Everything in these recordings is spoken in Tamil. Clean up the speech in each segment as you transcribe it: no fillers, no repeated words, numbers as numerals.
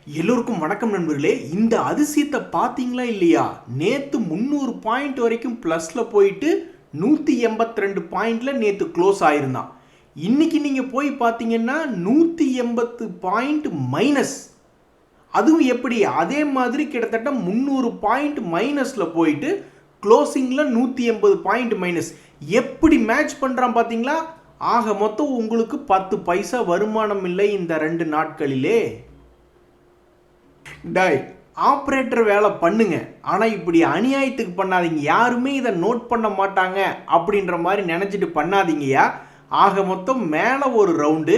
எல்லோருக்கும் வணக்கம் நண்பர்களே. இந்த அதிசயத்தை பார்த்தீங்களா இல்லையா? நேற்று 300 பாயிண்ட் வரைக்கும் ப்ளஸில் போயிட்டு 182 பாயிண்டில் நேற்று க்ளோஸ் ஆயிருந்தான். இன்னைக்கு நீங்கள் போய் பார்த்தீங்கன்னா 180 பாயிண்ட் மைனஸ். அதுவும் எப்படி? அதே மாதிரி கிட்டத்தட்ட 300 பாயிண்ட் மைனஸில் போயிட்டு க்ளோசிங்கில் 180 பாயிண்ட் மைனஸ். எப்படி மேட்ச் பண்ணுறான் பார்த்தீங்களா? ஆக மொத்தம் உங்களுக்கு 10 பைசா வருமானம் இல்லை இந்த 2 நாட்களிலே. டாய், ஆப்ரேட்டர் வேலை பண்ணுங்க, ஆனால் இப்படி அநியாயத்துக்கு பண்ணாதீங்க. யாருமே இதை நோட் பண்ண மாட்டாங்க அப்படின்ற மாதிரி நினச்சிட்டு பண்ணாதீங்கயா. ஆக மொத்தம் மேலே ஒரு ரவுண்டு,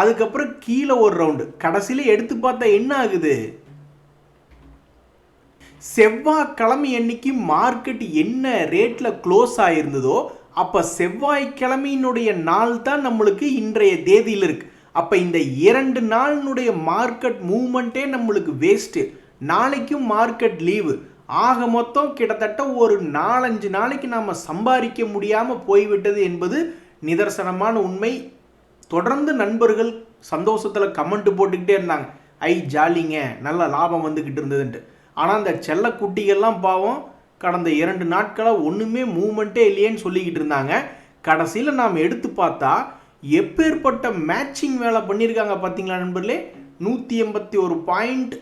அதுக்கப்புறம் கீழே ஒரு ரவுண்டு, கடைசியில் எடுத்து பார்த்தா என்ன ஆகுது? செவ்வாய்க்கிழமை அன்னைக்கு மார்க்கெட் என்ன ரேட்டில் க்ளோஸ் ஆகிருந்ததோ அப்போ செவ்வாய்க்கிழமையினுடைய நாள் தான் நம்மளுக்கு இன்றைய தேதியில் இருக்குது. அப்போ இந்த 2 நாளினுடைய மார்க்கெட் மூவ்மெண்ட்டே நம்மளுக்கு வேஸ்ட்டு. நாளைக்கும் மார்க்கெட் லீவு. ஆக மொத்தம் கிட்டத்தட்ட ஒரு 4-5 நாளைக்கு நாம் சம்பாதிக்க முடியாமல் போய்விட்டது என்பது நிதர்சனமான உண்மை. தொடர்ந்து நண்பர்கள் சந்தோஷத்தில் கமெண்ட் போட்டுக்கிட்டே இருந்தாங்க, ஐ ஜாலிங்க, நல்ல லாபம் வந்துக்கிட்டு இருந்ததுன்ட்டு. ஆனால் அந்த செல்லக்குட்டிகள்லாம் பாவம் கடந்த 2 நாட்களாக ஒன்றுமே மூவ்மெண்ட்டே இல்லையேன்னு சொல்லிக்கிட்டு இருந்தாங்க. கடைசியில் நாம் எடுத்து பார்த்தா எப்பேற்பட்ட மேட்சிங் வேலை பண்ணியிருக்காங்க பார்த்தீங்களா நண்பர்களே? 181 பாயிண்ட்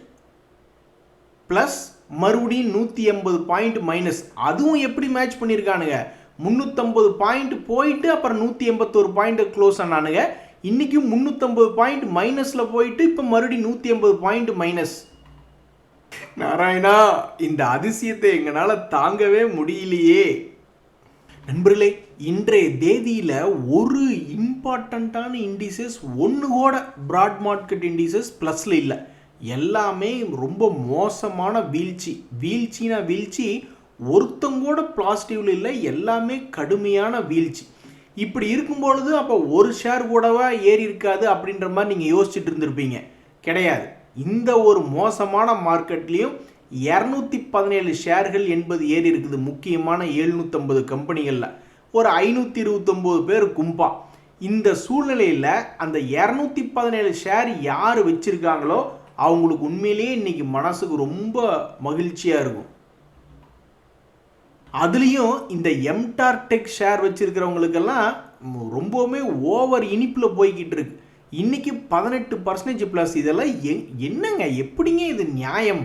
ப்ளஸ், மறுபடியும் 180 பாயிண்ட் மைனஸ். அதுவும் எப்படி மேட்ச் பண்ணியிருக்கானுங்க? 350 பாயிண்ட் போயிட்டு அப்புறம் 181 பாயிண்ட் க்ளோஸ் ஆனானுங்க. இன்றைக்கும் 350 பாயிண்ட் மைனஸில் போயிட்டு இப்போ மறுபடியும் 180 பாயிண்ட் மைனஸ். நாராயணா, இந்த அதிசயத்தை எங்களால் தாங்கவே முடியலையே. நண்பர்களே, இன்றைய தேதியில் ஒரு இம்பார்ட்டண்ட்டான இண்டிசஸ் ஒன்று கூட பிராட் மார்க்கெட் இண்டிசஸ் ப்ளஸில் இல்லை. எல்லாமே ரொம்ப மோசமான வீழ்ச்சி. வீழ்ச்சி ஒருத்தங்கூட பாசிட்டிவில் இல்லை, எல்லாமே கடுமையான வீழ்ச்சி. இப்படி இருக்கும்பொழுது அப்போ ஒரு ஷேர் கூடவா ஏறி இருக்காது அப்படின்ற மாதிரி நீங்கள் யோசிச்சுட்டு இருந்திருப்பீங்க. கிடையாது. இந்த ஒரு மோசமான மார்க்கெட்லேயும் 217 ஷேர்கள் என்பது ஏறி இருக்குது. முக்கியமான 750 கம்பெனிகளில் ஒரு 529 பேர் கும்பா. இந்த சூழ்நிலையில் அந்த 217 ஷேர் யார் வச்சுருக்காங்களோ அவங்களுக்கு உண்மையிலேயே இன்றைக்கி மனசுக்கு ரொம்ப மகிழ்ச்சியாக இருக்கும். அதுலேயும் இந்த எம்டார்டெக் ஷேர் வச்சுருக்கிறவங்களுக்கெல்லாம் ரொம்பவுமே ஓவர் இனிப்பில் போய்கிட்டு இருக்கு. இன்றைக்கி 18% ப்ளஸ். இதெல்லாம் என்னங்க, எப்படிங்க இது நியாயம்?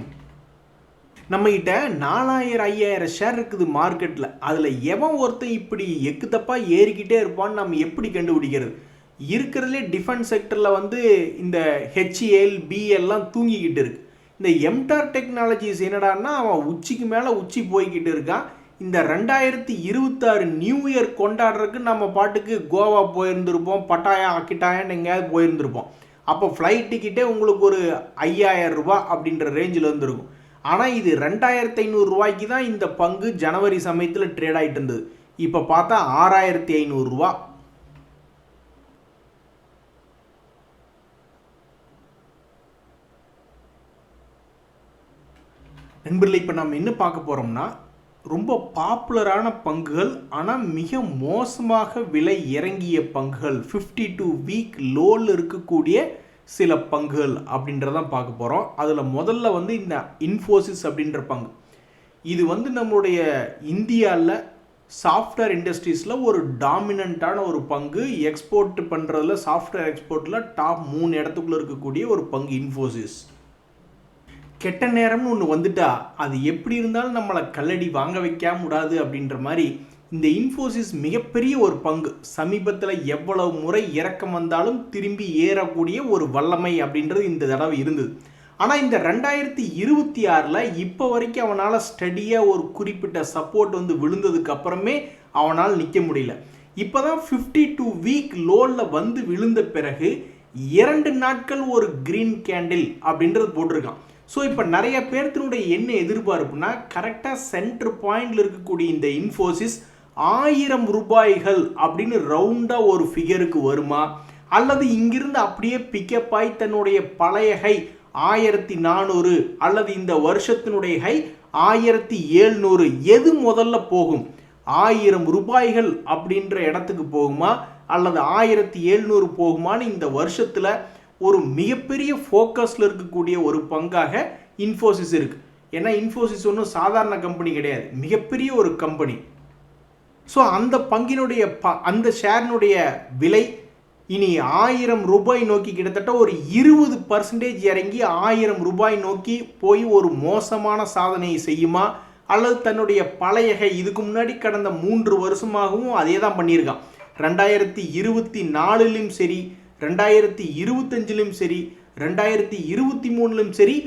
நம்மகிட்ட 4000-5000 ஷேர் இருக்குது மார்க்கெட்டில். அதில் எவன் ஒருத்தன் இப்படி எக்கு தப்பாக ஏறிக்கிட்டே இருப்பான்னு நம்ம எப்படி கண்டுபிடிக்கிறது? இருக்கிறதுலே டிஃபென்ஸ் செக்டரில் வந்து இந்த ஹெச்ஏஎல் பிஎல்லாம் தூங்கிக்கிட்டு இருக்கு. இந்த எம்டார் டெக்னாலஜிஸ் என்னடான்னா அவன் உச்சிக்கு மேலே உச்சி போய்கிட்டு இருக்கான். இந்த 2026 நியூ இயர் கொண்டாடுறதுக்கு நம்ம பாட்டுக்கு கோவா போயிருந்துருப்போம், பட்டாயா அக்கிட்டாயான்னு எங்கேயாவது போயிருந்துருப்போம். அப்போ ஃப்ளைட் டிக்கெட்டே உங்களுக்கு ஒரு 5000 ரூபா அப்படின்ற ரேஞ்சில் வந்துருக்கும். ஆனால் இது 2500 ரூபாய்க்கு தான் இந்த பங்கு ஜனவரி சமயத்தில் ட்ரேட் ஆகிட்டு இருந்தது. இப்போ பார்த்தா 6500 ரூபா. நண்பர்களே, இப்போ நம்ம என்ன பார்க்க போகிறோம்னா ரொம்ப பாப்புலரான பங்குகள் ஆனால் மிக மோசமாக விலை இறங்கிய பங்குகள், 52 வீக் லோவில் இருக்கக்கூடிய சில பங்குகள் அப்படின்றதான் பார்க்க போகிறோம். அதில் முதல்ல வந்து இந்த இன்ஃபோசிஸ் அப்படின்ற பங்கு. இது வந்து நம்மளுடைய இந்தியாவில் சாஃப்ட்வேர் இண்டஸ்ட்ரீஸில் ஒரு டாமினண்ட்டான ஒரு பங்கு. எக்ஸ்போர்ட் பண்ணுறதுல, சாஃப்ட்வேர் எக்ஸ்போர்ட்டில் டாப் 3 இடத்துக்குள்ளே இருக்கக்கூடிய ஒரு பங்கு இன்ஃபோசிஸ். கெட்ட நேரம்னு ஒன்று வந்துட்டா அது எப்படி இருந்தாலும் நம்மளை கல்லடி வாங்க வைக்க முடியாது அப்படின்ற மாதிரி இந்த இன்ஃபோசிஸ் மிகப்பெரிய ஒரு பங்கு. சமீபத்தில் எவ்வளவு முறை இறக்கம் வந்தாலும் திரும்பி ஏறக்கூடிய ஒரு வல்லமை அப்படின்றது இந்த தடவை இருந்தது. ஆனால் இந்த 2026 இப்போ வரைக்கும் அவனால் ஸ்டடியாக ஒரு குறிப்பிட்ட சப்போர்ட் வந்து விழுந்ததுக்கு அப்புறமே அவனால் நிற்க முடியல. இப்போ தான் 52 வீக் லோவில் வந்து விழுந்த பிறகு 2 நாட்கள் ஒரு கிரீன் கேண்டில் அப்படின்றது போட்டிருக்கான். ஸோ இப்போ நிறைய பேர்த்தினுடைய என்ன எதிர்பார்ப்புனா, கரெக்டாக சென்டர் பாயிண்டில் இருக்கக்கூடிய இந்த இன்ஃபோசிஸ் 1000 ரூபாய்கள் அப்படின்னு ரவுண்டாக ஒரு ஃபிகருக்கு வருமா, அல்லது இங்கிருந்து அப்படியே பிக்கப் ஆகி தன்னுடைய பழைய ஹை 1400 அல்லது இந்த வருஷத்தினுடைய ஹை 1700 எது முதல்ல போகும்? 1000 ரூபாய்கள் அப்படின்ற இடத்துக்கு போகுமா அல்லது 1700 போகுமான்னு இந்த வருஷத்தில் ஒரு மிகப்பெரிய ஃபோக்கஸில் இருக்கக்கூடிய ஒரு பங்காக இன்ஃபோசிஸ் இருக்குது. ஏன்னா இன்ஃபோசிஸ் ஒன்றும் சாதாரண கம்பெனி கிடையாது, மிகப்பெரிய ஒரு கம்பெனி. ஸோ அந்த பங்கினுடைய அந்த ஷேரினுடைய விலை இனி 1000 ரூபாய் நோக்கி கிட்டத்தட்ட ஒரு 20% இறங்கி 1000 ரூபாய் நோக்கி போய் ஒரு மோசமான சாதனையை செய்யுமா, அல்லது தன்னுடைய பழைய இதுக்கு முன்னாடி கடந்த 3 வருஷமாகவும் அதே தான் பண்ணியிருக்கான். 2024லும் சரி, 2025லும் சரி, 2023லும் சரி,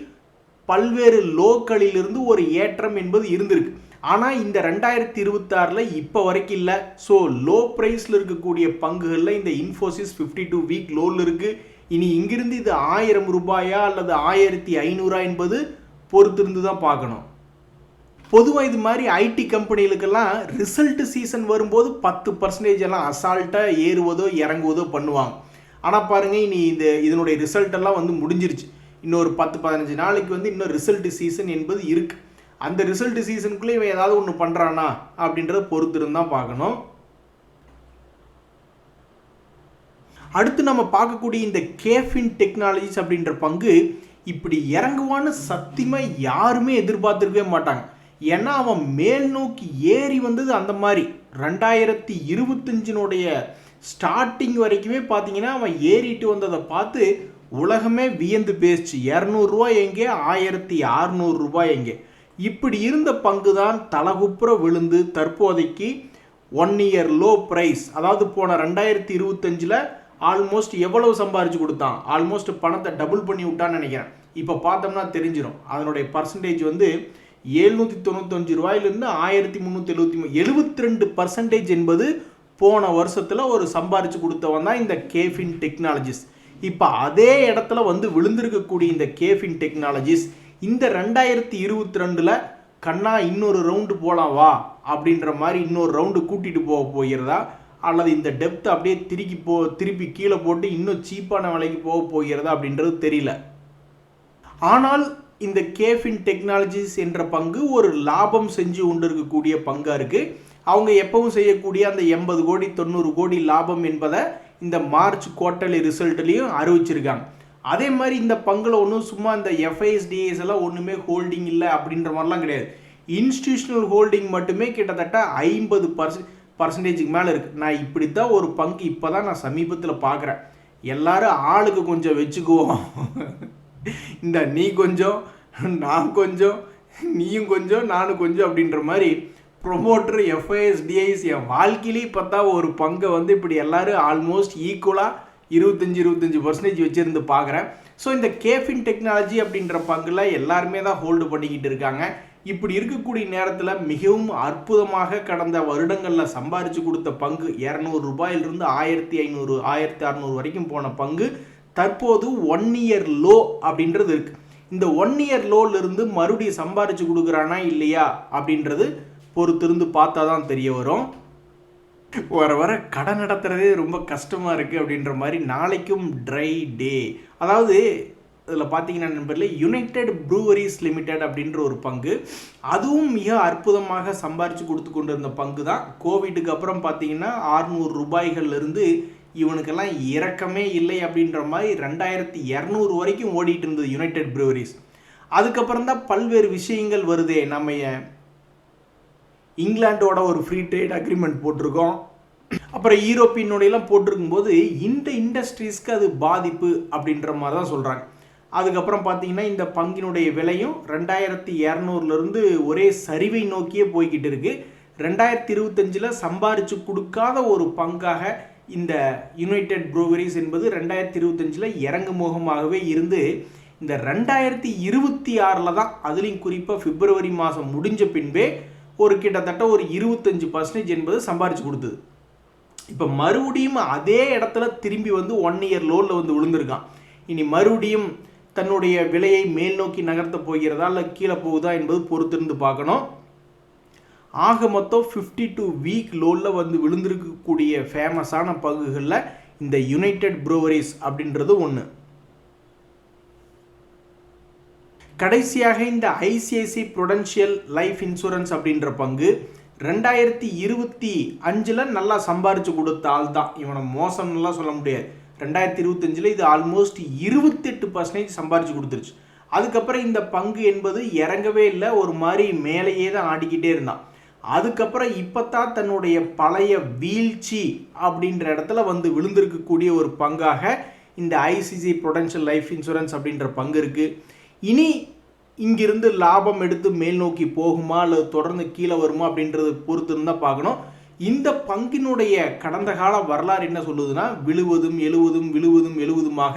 பல்வேறு லோக்களிலிருந்து ஒரு ஏற்றம் என்பது இருந்திருக்கு. ஆனால் இந்த 2026 இப்போ வரைக்கும் இல்லை. ஸோ லோ ப்ரைஸில் இருக்கக்கூடிய பங்குகளில் இந்த இன்ஃபோசிஸ் 52 வீக் லோவில் இருக்குது. இனி இங்கிருந்து இது 1000 ரூபாயா அல்லது 1500 என்பது பொறுத்திருந்து தான் பார்க்கணும். பொதுவாக இது மாதிரி ஐடி கம்பெனிகளுக்கெல்லாம் ரிசல்ட் சீசன் வரும்போது 10% எல்லாம் அசால்ட்டாக ஏறுவதோ இறங்குவதோ பண்ணுவாங்க. ஆனால் பாருங்கள், இனி இதனுடைய ரிசல்ட் எல்லாம் வந்து முடிஞ்சிருச்சு. இன்னொரு 10-15 நாளைக்கு வந்து இன்னும் ரிசல்ட் சீசன் என்பது இருக்குது. அந்த ரிசல்ட் சீசனுக்குள்ளே இவன் ஏதாவது ஒன்று பண்ணுறானா அப்படின்றத பொறுத்திருந்து தான் பார்க்கணும். அடுத்து நம்ம பார்க்கக்கூடிய இந்த கேஃபின் டெக்னாலஜிஸ் அப்படின்ற பங்கு இப்படி இறங்குவான்னு சத்தியமாக யாருமே எதிர்பார்த்துருக்கவே மாட்டாங்க. ஏன்னா அவன் மேல் நோக்கி ஏறி வந்தது அந்த மாதிரி 2025 ஸ்டார்டிங் வரைக்குமே பார்த்தீங்கன்னா அவன் ஏறிட்டு வந்ததை பார்த்து உலகமே வியந்து பேசிச்சு. 200 ரூபாய் எங்கே, 1600 ரூபாய் எங்கே. இப்படி இருந்த பங்கு தான் தலகுப்புற விழுந்து தற்போதைக்கு 1 இயர் லோ ப்ரைஸ், அதாவது போன 2025 ஆல்மோஸ்ட் எவ்வளவு சம்பாரிச்சு கொடுத்தான், ஆல்மோஸ்ட் பணத்தை டபுள் பண்ணி விட்டான்னு நினைக்கிறேன். இப்போ பார்த்தோம்னா தெரிஞ்சிடும். அதனுடைய பர்சன்டேஜ் வந்து 795 ரூபாயிலிருந்து 1373, 72% என்பது போன வருஷத்தில் ஒரு சம்பாரிச்சு கொடுத்தவன் தான் இந்த கேஃபின் டெக்னாலஜிஸ். இப்போ அதே இடத்துல வந்து விழுந்திருக்கக்கூடிய இந்த கேஃபின் டெக்னாலஜிஸ் இந்த 2022 கண்ணா இன்னொரு ரவுண்டு போகலாம் வா அப்படின்ற மாதிரி இன்னொரு ரவுண்டு கூட்டிகிட்டு போக போகிறதா, அல்லது இந்த டெப்த் அப்படியே திருப்பி கீழே போட்டு இன்னும் சீப்பான விலைக்கு போக போகிறதா அப்படின்றது தெரியல. ஆனால் இந்த கேஃபின் டெக்னாலஜிஸ் என்ற பங்கு ஒரு லாபம் செஞ்சு கொண்டு இருக்கக்கூடிய பங்காக இருக்குது. அவங்க எப்பவும் செய்யக்கூடிய அந்த 80 கோடி 90 கோடி லாபம் என்பதை இந்த மார்ச் குவார்ட்டர்லி ரிசல்ட்லேயும் அறிவிச்சிருக்காங்க. அதே மாதிரி இந்த பங்கில் ஒன்றும் சும்மா இந்த எஃப்ஐஎஸ்டிஎஸ் எல்லாம் ஒன்றுமே ஹோல்டிங் இல்லை அப்படின்ற மாதிரிலாம் கிடையாது. இன்ஸ்டிடியூஷனல் ஹோல்டிங் மட்டுமே கிட்டத்தட்ட 50% மேலே இருக்குது. நான் இப்படி தான் ஒரு பங்கு இப்போ தான் நான் சமீபத்தில் பார்க்குறேன். எல்லாரும் ஆளுக்கு கொஞ்சம் வச்சுக்குவோம், இந்த நீ கொஞ்சம் நான் கொஞ்சம் நீயும் கொஞ்சம் நானும் கொஞ்சம் அப்படின்ற மாதிரி ப்ரொமோட்டர் எஃப்ஐஎஸ்டிஐஸ் என் வாழ்க்கையிலே பார்த்தா ஒரு பங்கை வந்து இப்படி எல்லாரும் ஆல்மோஸ்ட் ஈக்குவலாக 25% வச்சுருந்து பார்க்குறேன். ஸோ இந்த கேஃபின் டெக்னாலஜி அப்படின்ற பங்கில் எல்லாருமே தான் ஹோல்டு பண்ணிக்கிட்டு இருக்காங்க. இப்படி இருக்கக்கூடிய நேரத்தில் மிகவும் அற்புதமாக கடந்த வருடங்களில் சம்பாரித்து கொடுத்த பங்கு 200 ரூபாயிலிருந்து 1500 1600 வரைக்கும் போன பங்கு தற்போது 1 இயர் லோ அப்படின்றது இருக்குது. இந்த 1 இயர் லோலிருந்து மறுபடியும் சம்பாரித்து கொடுக்குறானா இல்லையா அப்படின்றது பொறுத்திருந்து பார்த்தா தான் தெரிய வரும். வர கடை நடத்துகிறதே ரொம்ப கஷ்டமாக இருக்குது அப்படின்ற மாதிரி நாளைக்கும் ட்ரை டே. அதாவது இதில் பார்த்தீங்கன்னா நண்பர்களே, யுனைடெட் ப்ரூவரிஸ் லிமிடெட் அப்படின்ற ஒரு பங்கு, அதுவும் மிக அற்புதமாக சம்பாரித்து கொடுத்து கொண்டு இருந்த பங்கு தான். கோவிட்டுக்கு அப்புறம் பார்த்தீங்கன்னா 600 ரூபாய்கள்லேருந்து இவனுக்கெல்லாம் இறக்கமே இல்லை அப்படின்ற மாதிரி 2200 வரைக்கும் ஓடிட்டு இருந்தது யுனைடெட் ப்ரூவரிஸ். அதுக்கப்புறம் தான் பல்வேறு விஷயங்கள் வருதே. நம்ம இங்கிலாண்டோட ஒரு ஃப்ரீ ட்ரேட் அக்ரிமெண்ட் போட்டிருக்கோம், அப்புறம் யூரோப்பியனோடையெல்லாம் போட்டிருக்கும்போது இந்த இண்டஸ்ட்ரீஸ்க்கு அது பாதிப்பு அப்படின்ற மாதிரி தான் சொல்கிறாங்க. அதுக்கப்புறம் பார்த்தீங்கன்னா இந்த பங்கினுடைய விலையும் 2200லேருந்து ஒரே சரிவை நோக்கியே போய்கிட்டு இருக்குது. 2025 சம்பாரித்து கொடுக்காத ஒரு பங்காக இந்த யுனைடெட் ப்ரூவரிஸ் என்பது 2025 இறங்கு முகமாகவே இருந்து இந்த 2026 தான், அதுலேயும் குறிப்பாக பிப்ரவரி மாதம் முடிஞ்ச பின்பே ஒரு கிட்டத்தட்ட ஒரு 25% என்பது சம்பாரித்து கொடுத்தது. இப்போ மறுபடியும் அதே இடத்துல திரும்பி வந்து 1 இயர் லோவில் வந்து விழுந்திருக்கான். இனி மறுபடியும் தன்னுடைய விலையை மேல் நோக்கி நகர்த்த போகிறதா இல்லை கீழே போகுதா என்பது பொறுத்திருந்து பார்க்கணும். ஆக மொத்தம் 52 வீக் லோவில் வந்து விழுந்திருக்கக்கூடிய ஃபேமஸான பங்குகளில் இந்த யுனைடெட் ப்ரூவரிஸ் அப்படின்றது ஒன்று. கடைசியாக இந்த ஐசிஐசிஐ ப்ரூடென்ஷியல் லைஃப் இன்சூரன்ஸ் அப்படின்ற பங்கு 2025 நல்லா சம்பாரித்து கொடுத்த ஆள் தான். இவனை மோசம்லாம் சொல்ல முடியாது. 2025 இது ஆல்மோஸ்ட் 28% சம்பாரிச்சு கொடுத்துருச்சு. அதுக்கப்புறம் இந்த பங்கு என்பது இறங்கவே இல்லை, ஒரு மாதிரி மேலேயே தான் ஆடிக்கிட்டே இருந்தான். அதுக்கப்புறம் இப்போத்தான் தன்னுடைய பழைய வீழ்ச்சி அப்படின்ற இடத்துல வந்து விழுந்திருக்கக்கூடிய ஒரு பங்காக இந்த ஐசிசி ப்ரூடென்ஷியல் லைஃப் இன்சூரன்ஸ் அப்படின்ற பங்கு இருக்குது. இனி இங்கிருந்து லாபம் எடுத்து மேல் நோக்கி போகுமா அல்லது தொடர்ந்து கீழே வருமா அப்படின்றது பொறுத்து இருந்தால் பார்க்கணும். இந்த பங்கினுடைய கடந்த கால வரலாறு என்ன சொல்லுதுன்னா, விழுவதும் எழுவதும் விழுவதும் எழுவதுமாக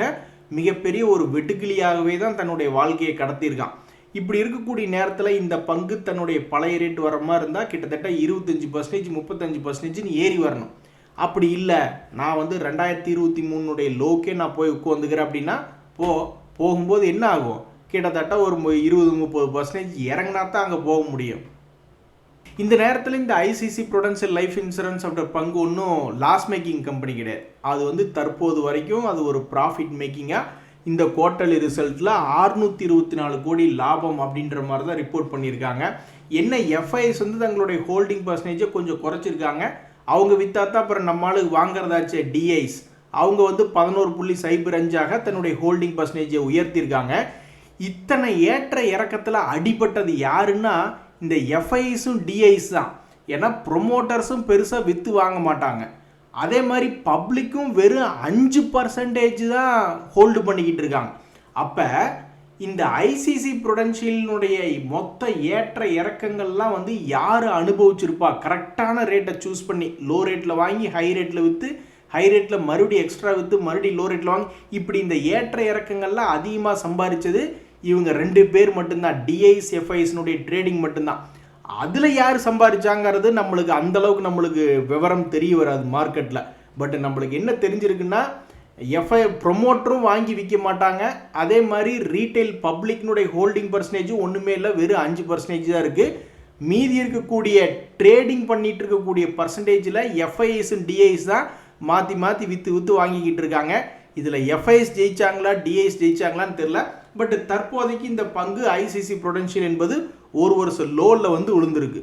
மிகப்பெரிய ஒரு வெட்டுக்கிளியாகவே தான் தன்னுடைய வாழ்க்கையை கடத்தியிருக்கான். இப்படி இருக்கக்கூடிய நேரத்தில் இந்த பங்கு தன்னுடைய பழைய ரேட் வர மாதிரி இருந்தால் கிட்டத்தட்ட 25%, 35% ஏறி வரணும். அப்படி இல்லை, நான் வந்து 2023 லோக்கே நான் போய் உட்காந்துக்கிறேன் அப்படின்னா போகும்போது என்ன ஆகும், கிட்டத்தட்ட ஒரு 20-30% இறங்கினா தான் அங்கே போக முடியும். இந்த நேரத்தில் இந்த ஐசிசி ப்ரூடென்ஷியல் லைஃப் இன்சூரன்ஸ் அப்படின்ற பங்கு ஒன்றும் லாஸ் மேக்கிங் கம்பெனி கிடையாது. அது வந்து தற்போது வரைக்கும் அது ஒரு ப்ராஃபிட் மேக்கிங்காக இந்த குவார்ட்டர்லி ரிசல்ட்டில் 624 கோடி லாபம் அப்படின்ற மாதிரி தான் ரிப்போர்ட் பண்ணியிருக்காங்க. என்ன எஃப்ஐஎஸ் வந்து தங்களுடைய ஹோல்டிங் பர்சன்டேஜை கொஞ்சம் குறைச்சிருக்காங்க. அவங்க வித்தாத்தான் அப்புறம் நம்மளுக்கு வாங்குறதாச்சு டிஐஸ், அவங்க வந்து 11.05 தன்னுடைய ஹோல்டிங் பர்சன்டேஜை உயர்த்தியிருக்காங்க. இத்தனை ஏற்ற இறக்கத்தில் அடிபட்டது யாருன்னா இந்த எஃப்ஐஎஸும் டிஐஸ் தான். ஏன்னா ப்ரொமோட்டர்ஸும் பெருசாக விற்று வாங்க மாட்டாங்க. அதே மாதிரி பப்ளிக்கும் வெறும் 5% தான் ஹோல்டு பண்ணிக்கிட்டு இருக்காங்க. அப்போ இந்த ஐசிசி ப்ரூடென்ஷியலினுடைய மொத்த ஏற்ற இறக்கங்கள்லாம் வந்து யார் அனுபவிச்சிருப்பா, கரெக்டான ரேட்டை சூஸ் பண்ணி லோ ரேட்டில் வாங்கி ஹை ரேட்டில் விற்று, ஹை ரேட்டில் மறுபடியும் எக்ஸ்ட்ரா விற்று மறுபடியும் லோ ரேட்டில் வாங்கி, இப்படி இந்த ஏற்ற இறக்கங்கள்லாம் அதிகமாக சம்பாதிச்சது இவங்க 2 பேர் மட்டும்தான். டிஐஸ் எஃப்ஐஎஸ்னுடைய ட்ரேடிங் மட்டும்தான். அதில் யார் சம்பாதிச்சாங்கிறது நம்மளுக்கு அந்தளவுக்கு நம்மளுக்கு விவரம் தெரிய வராது மார்க்கெட்டில். பட் நம்மளுக்கு என்ன தெரிஞ்சிருக்குன்னா, ப்ரொமோட்டரும் வாங்கி விற்க மாட்டாங்க. அதே மாதிரி ரீட்டைல் பப்ளிக்னுடைய ஹோல்டிங் பர்சன்டேஜும் ஒன்றுமே இல்லை, வெறும் 5% தான் இருக்குது. மீதி இருக்கக்கூடிய ட்ரேடிங் பண்ணிட்டு இருக்கக்கூடிய பர்சன்டேஜில் எஃப்ஐஎஸ் டிஐஸ் தான் மாற்றி மாற்றி விற்று வாங்கிக்கிட்டு இருக்காங்க. இதில் எஃப்ஐஎஸ் ஜெயிச்சாங்களா டிஐஎஸ் ஜெயிச்சாங்களான்னு தெரில. பட் தற்போதைக்கு இந்த பங்கு ஐசிசி ப்ரூடென்ஷியல் என்பது ஒரு வருஷம் லோவில் வந்து விழுந்திருக்கு.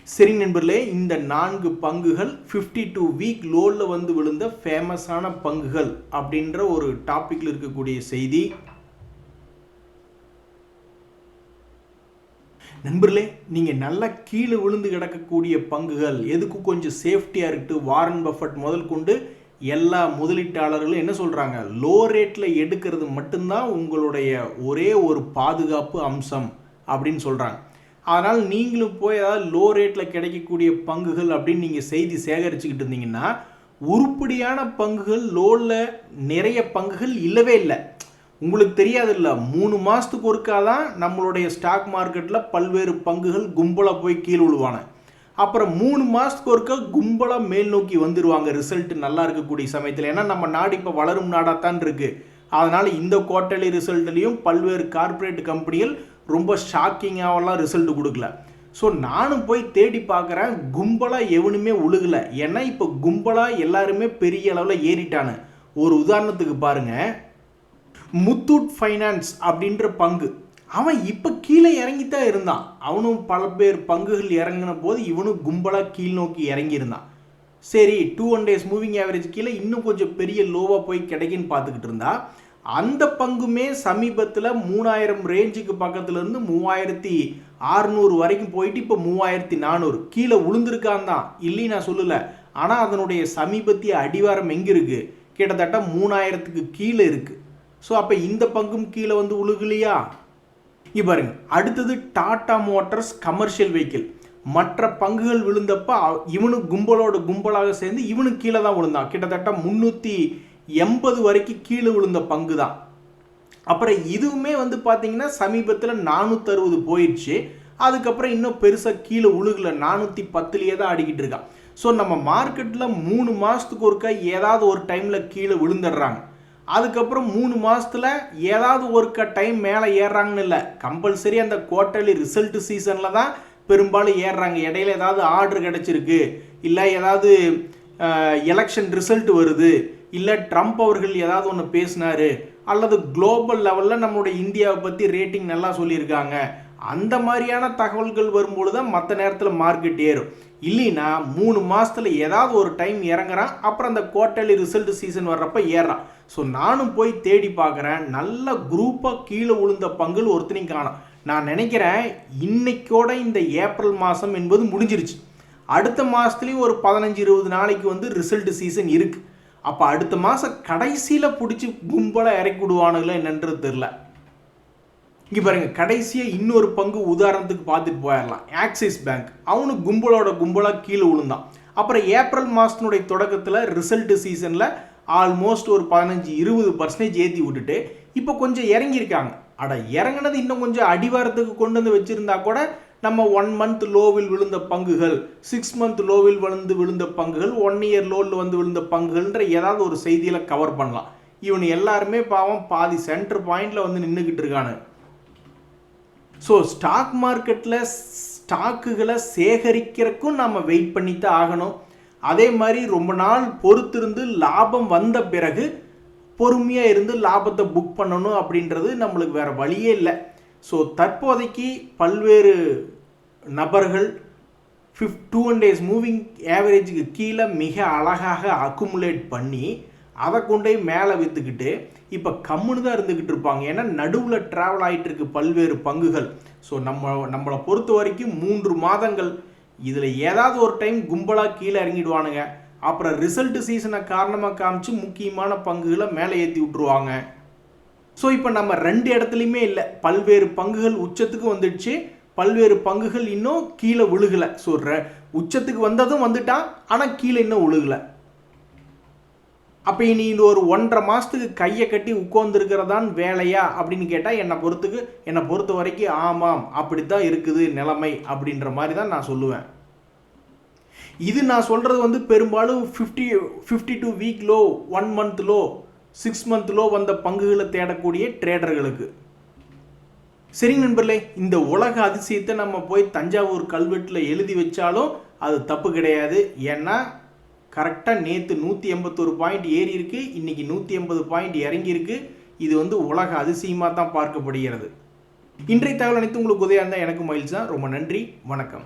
சரி நண்பர்களே, இந்த 4 பங்குகள் 52 வீக் லோவில் வந்து விழுந்த ஃபேமஸான பங்குகள் அப்படின்ற ஒரு டாப்பிக்கில் இருக்கக்கூடிய செய்தி. நண்பர்களே, நீங்கள் நல்லா கீழே விழுந்து கிடக்கக்கூடிய பங்குகள் எதுக்கு கொஞ்சம் சேஃப்டியாக இருக்குது. வாரன் பஃபட் முதல் கொண்டு எல்லா முதலீட்டாளர்களும் என்ன சொல்கிறாங்க, லோ ரேட்டில் எடுக்கிறது மட்டும்தான் உங்களுடைய ஒரே ஒரு பாதுகாப்பு அம்சம் அப்படின்னு சொல்கிறாங்க. அதனால் நீங்களும் போய் ஏதாவது லோ ரேட்டில் கிடைக்கக்கூடிய பங்குகள் அப்படின்னு நீங்கள் செய்தி சேகரிச்சுக்கிட்டு இருந்தீங்கன்னா, உருப்படியான பங்குகள் லோவில் நிறைய பங்குகள் இல்லவே இல்லை. உங்களுக்கு தெரியாது இல்லை, 3 மாதத்துக்கு ஒருக்கா தான் நம்மளுடைய ஸ்டாக் மார்க்கெட்டில் பல்வேறு பங்குகள் கும்பலாக போய் கீழே விழுவான. அப்புறம் 3 மாதத்துக்கு ஒருக்கா கும்பலாக மேல் நோக்கி வந்துடுவாங்க ரிசல்ட் நல்லா இருக்கக்கூடிய சமயத்தில். ஏன்னா நம்ம நாடு இப்போ வளரும் நாடாகத்தான் இருக்குது. அதனால் இந்த குவார்ட்டர்லி ரிசல்ட்லேயும் பல்வேறு கார்ப்பரேட் கம்பெனிகள் ரொம்ப ஷாக்கிங்காகலாம் ரிசல்ட் கொடுக்கல. ஸோ நானும் போய் தேடி பார்க்குறேன், கும்பலாக எவனுமே உழுகலை. ஏன்னா இப்போ கும்பலாக எல்லாருமே பெரிய அளவில் ஏறிட்டானு. ஒரு உதாரணத்துக்கு பாருங்கள், முத்தூட் ஃபைனான்ஸ் அப்படின்ற பங்கு, அவன் இப்போ கீழே இறங்கித்தான் இருந்தான். அவனும் பல பேர் பங்குகள் இறங்கின போது இவனும் கும்பலாக கீழ் நோக்கி இறங்கியிருந்தான். சரி, 200 days மூவிங் ஆவரேஜ் கீழே இன்னும் கொஞ்சம் பெரிய லோவாக போய் கிடைக்குன்னு பார்த்துக்கிட்டு இருந்தா, அந்த பங்குமே சமீபத்தில் 3000 ரேஞ்சுக்கு பக்கத்துலேருந்து 3600 வரைக்கும் போயிட்டு இப்போ 3400 கீழே விழுந்திருக்கான் தான், இல்லைன்னு நான் சொல்லலை. ஆனால் அதனுடைய சமீபத்திய அடிவாரம் எங்கே இருக்குது, கிட்டத்தட்ட 3000க்கு கீழே இருக்குது. ஸோ அப்போ இந்த பங்கும் கீழே வந்து உழுகலையா? பாருங்க, அடுத்தது டாடா மோட்டார்ஸ் கமர்ஷியல் வெஹிக்கிள். மற்ற பங்குகள் விழுந்தப்ப இவனும் கும்பலாக சேர்ந்து இவனும் கீழே தான் விழுந்தான். கிட்டத்தட்ட 380 வரைக்கும் கீழே விழுந்த பங்கு தான். அப்புறம் இதுவுமே வந்து பார்த்தீங்கன்னா சமீபத்தில் 460 போயிடுச்சு. அதுக்கப்புறம் இன்னும் பெருசாக கீழே உழுகலை, 410லேயே தான் ஆடிக்கிட்டு இருக்கான். ஸோ நம்ம மார்க்கெட்டில் 3 மாதத்துக்கு ஒருக்கா ஏதாவது ஒரு டைமில் கீழே விழுந்துடுறாங்க. அதுக்கப்புறம் 3 மாதத்தில் ஏதாவது ஒரு டைம் மேலே ஏறுறாங்கன்னு இல்லை, கம்பல்சரி அந்த குவார்ட்டர்லி ரிசல்ட் சீசனில் தான் பெரும்பாலும் ஏறுறாங்க. இடையில ஏதாவது ஆர்டர் கிடச்சிருக்கு, இல்லை ஏதாவது எலெக்ஷன் ரிசல்ட் வருது, இல்லை ட்ரம்ப் அவர்கள் ஏதாவது ஒன்று பேசினாரு, அல்லது குளோபல் லெவலில் நம்மளுடைய இந்தியாவை பற்றி ரேட்டிங் நல்லா சொல்லியிருக்காங்க, அந்த மாதிரியான தகவல்கள் வரும்பொழுது தான் மற்ற நேரத்தில் மார்க்கெட் ஏறும். இல்லைன்னா 3 மாதத்தில் ஏதாவது ஒரு டைம் இறங்குறான், அப்புறம் அந்த குவார்ட்டர்லி ரிசல்ட் சீசன் வர்றப்ப ஏறான். ஸோ நானும் போய் தேடி பார்க்குறேன், நல்ல குரூப்பாக கீழே விழுந்த பங்குகள் ஒருத்தனையும் காணோம். நான் நினைக்கிறேன் இன்னைக்கோட இந்த ஏப்ரல் மாதம் என்பது முடிஞ்சிருச்சு. அடுத்த மாதத்துலேயும் ஒரு 15-20 நாளைக்கு வந்து ரிசல்ட் சீசன் இருக்குது. அப்போ அடுத்த மாதம் கடைசியில் பிடிச்சி கும்பலாக இறக்கி விடுவானுங்களோ என்னன்றது தெரில. இங்கே பாருங்கள், கடைசியாக இன்னொரு பங்கு உதாரணத்துக்கு பார்த்துட்டு போயிடலாம். ஆக்சிஸ் பேங்க், அவனு கும்பலாக கீழே விழுந்தான். அப்புறம் ஏப்ரல் மாதத்தினுடைய தொடக்கத்தில் ரிசல்ட் சீசனில் ஆல்மோஸ்ட் ஒரு 15-20% ஏற்றி விட்டுட்டு இப்போ கொஞ்சம் இறங்கியிருக்காங்க. இறங்கினது இன்னும் கொஞ்சம் அடிவாரத்துக்கு கொண்டு வந்து வச்சுருந்தா கூட நம்ம 1 மந்த் லோவில் விழுந்த பங்குகள், 6 மந்த் லோவில் விழுந்த பங்குகள், 1 இயர் லோவில் வந்து விழுந்த பங்குகள்ன்ற ஏதாவது ஒரு செய்தியில் கவர் பண்ணலாம். இவனு எல்லாருமே பாவம் பாதி சென்டர் பாயிண்டில் வந்து நின்றுக்கிட்டு இருக்கானு. ஸோ ஸ்டாக் மார்க்கெட்டில் ஸ்டாக்குகளை சேகரிக்கிறதுக்கும் நம்ம வெயிட் பண்ணி தான் ஆகணும். அதே மாதிரி ரொம்ப நாள் பொறுத்திருந்து லாபம் வந்த பிறகு பொறுமையாக இருந்து லாபத்தை புக் பண்ணணும் அப்படின்றது நம்மளுக்கு வேறு வழியே இல்லை. ஸோ தற்போதைக்கு பல்வேறு நபர்கள் 200 days மூவிங் ஆவரேஜுக்கு கீழே மிக அழகாக அக்குமுலேட் பண்ணி அதை கொண்டே மேலே விற்றுக்கிட்டு இப்போ கம்முன்னு தான் இருந்துக்கிட்டு இருப்பாங்க. ஏன்னா நடுவில் ட்ராவல் ஆகிட்டு இருக்கு பல்வேறு பங்குகள். ஸோ நம்மளை பொறுத்த வரைக்கும் 3 மாதங்கள் இதில் ஏதாவது ஒரு டைம் கும்பலாக கீழே இறங்கிடுவானுங்க. அப்புறம் ரிசல்ட் சீசனை காரணமாக காமிச்சு முக்கியமான பங்குகளை மேலே ஏற்றி விட்டுருவாங்க. ஸோ இப்போ நம்ம 2 இடத்துலையுமே இல்லை, பல்வேறு பங்குகள் உச்சத்துக்கு வந்துடுச்சு, பல்வேறு பங்குகள் இன்னும் கீழே விழுகலை. ஸோ உச்சத்துக்கு வந்ததும் வந்துட்டான், ஆனால் கீழே இன்னும் விழுகலை. அப்போ இனி இந்த ஒரு 1.5 மாதத்துக்கு கையை கட்டி உட்கார்ந்துருக்கிறதான் வேலையா அப்படின்னு கேட்டால் என்னை பொறுத்த வரைக்கும் ஆமாம் அப்படி தான் இருக்குது நிலைமை அப்படின்ற மாதிரி தான் நான் சொல்லுவேன். இது நான் சொல்கிறது வந்து பெரும்பாலும் 52 week low, 1 month low, 6 month low வந்த பங்குகளை தேடக்கூடிய ட்ரேடர்களுக்கு. சரிங்க நண்பர்களே, இந்த உலக அதிசயத்தை நம்ம போய் தஞ்சாவூர் கல்வெட்டில் எழுதி வச்சாலும் அது தப்பு கிடையாது. ஏன்னா கரெக்டாக நேற்று 181 பாயிண்ட் ஏறி இருக்குது, இன்றைக்கி 180 பாயிண்ட் இறங்கியிருக்கு. இது வந்து உலக அதிசயமாக தான் பார்க்கப்படுகிறது. இன்றைய தகவல் அனைத்து உங்களுக்கு உதவியாக இருந்தால் எனக்கு மகிழ்ச்சி தான். ரொம்ப நன்றி, வணக்கம்.